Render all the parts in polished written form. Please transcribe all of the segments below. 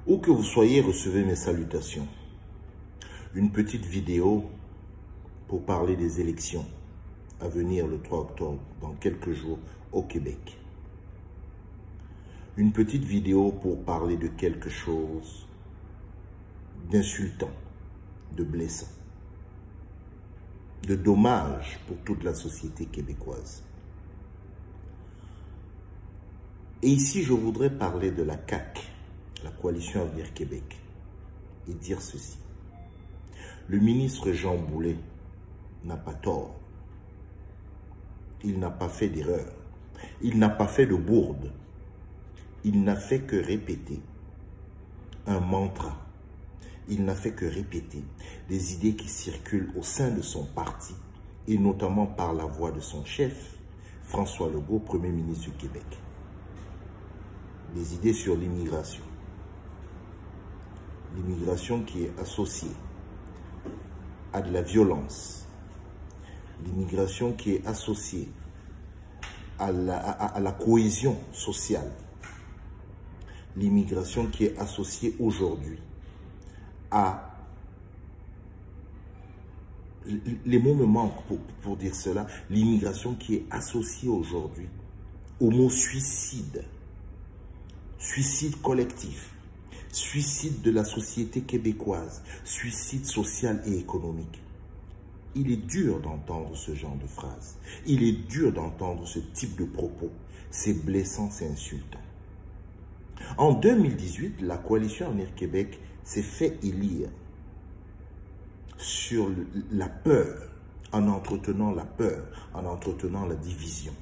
Où que vous soyez, recevez mes salutations. Une petite vidéo pour parler des élections à venir le 3 octobre, dans quelques jours, au Québec. Une petite vidéo pour parler de quelque chose d'insultant, de blessant, de dommage pour toute la société québécoise. Et ici, je voudrais parler de la CAQ, la Coalition Avenir Québec, et dire ceci. Le ministre Jean Boulet n'a pas tort. Il n'a pas fait d'erreur. Il n'a pas fait de bourde. Il n'a fait que répéter un mantra. Il n'a fait que répéter des idées qui circulent au sein de son parti, et notamment par la voix de son chef, François Legault, Premier ministre du Québec. Des idées sur l'immigration. L'immigration qui est associée à de la violence. L'immigration qui est associée à la cohésion sociale. L'immigration qui est associée aujourd'hui à... Les mots me manquent pour dire cela. L'immigration qui est associée aujourd'hui au mot suicide. Suicide collectif. Suicide de la société québécoise. Suicide social et économique. Il est dur d'entendre ce genre de phrases. Il est dur d'entendre ce type de propos. C'est blessant, c'est insultant. En 2018, la Coalition Avenir Québec s'est fait élire sur la peur, en entretenant la peur, en entretenant la division,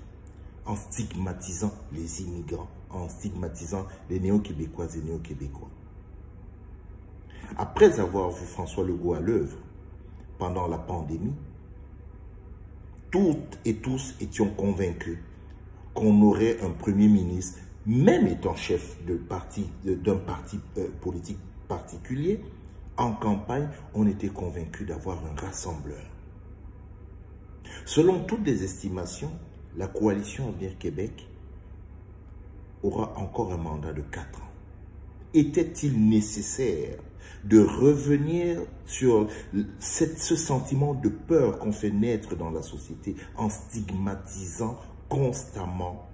en stigmatisant les immigrants, en stigmatisant les néo-québécoises et néo-québécois. Après avoir vu François Legault à l'œuvre pendant la pandémie, toutes et tous étions convaincus qu'on aurait un Premier ministre, même étant chef d'un parti politique particulier, en campagne, on était convaincu d'avoir un rassembleur. Selon toutes les estimations, la Coalition Avenir Québec aura encore un mandat de 4 ans. Était-il nécessaire de revenir sur ce sentiment de peur qu'on fait naître dans la société en stigmatisant constamment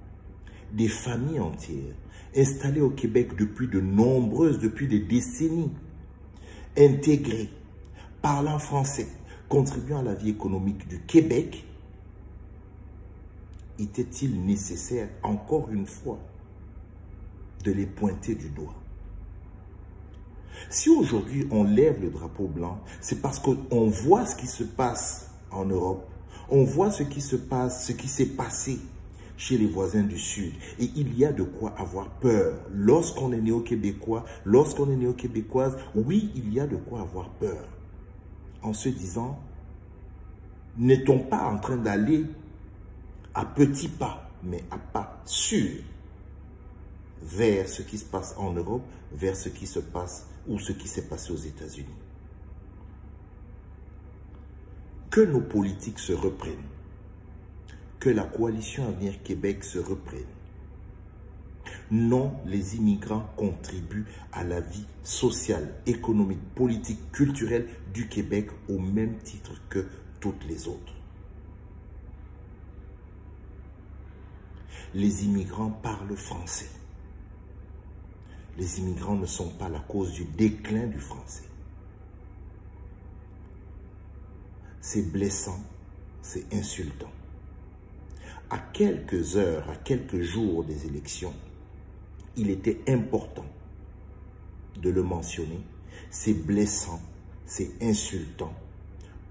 des familles entières installées au Québec depuis depuis des décennies, intégrées, parlant français, contribuant à la vie économique du Québec? Était-il nécessaire, encore une fois, de les pointer du doigt? Si aujourd'hui on lève le drapeau blanc, c'est parce qu'on voit ce qui se passe en Europe, on voit ce qui se passe, ce qui s'est passé chez les voisins du Sud. Et il y a de quoi avoir peur. Lorsqu'on est néo-québécois, lorsqu'on est néo-québécoise, oui, il y a de quoi avoir peur. En se disant, n'est-on pas en train d'aller à petits pas, mais à pas sûrs, vers ce qui se passe en Europe, vers ce qui se passe ou ce qui s'est passé aux États-Unis. Que nos politiques se reprennent, que la Coalition Avenir Québec se reprenne. Non, les immigrants contribuent à la vie sociale, économique, politique, culturelle du Québec au même titre que toutes les autres. Les immigrants parlent français. Les immigrants ne sont pas la cause du déclin du français. C'est blessant, c'est insultant. À quelques heures, à quelques jours des élections, il était important de le mentionner. C'est blessant, c'est insultant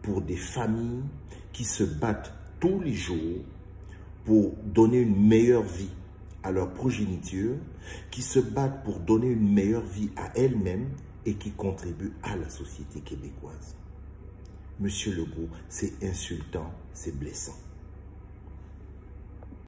pour des familles qui se battent tous les jours pour donner une meilleure vie à leur progéniture, qui se battent pour donner une meilleure vie à elles-mêmes et qui contribuent à la société québécoise. Monsieur Legault, c'est insultant, c'est blessant.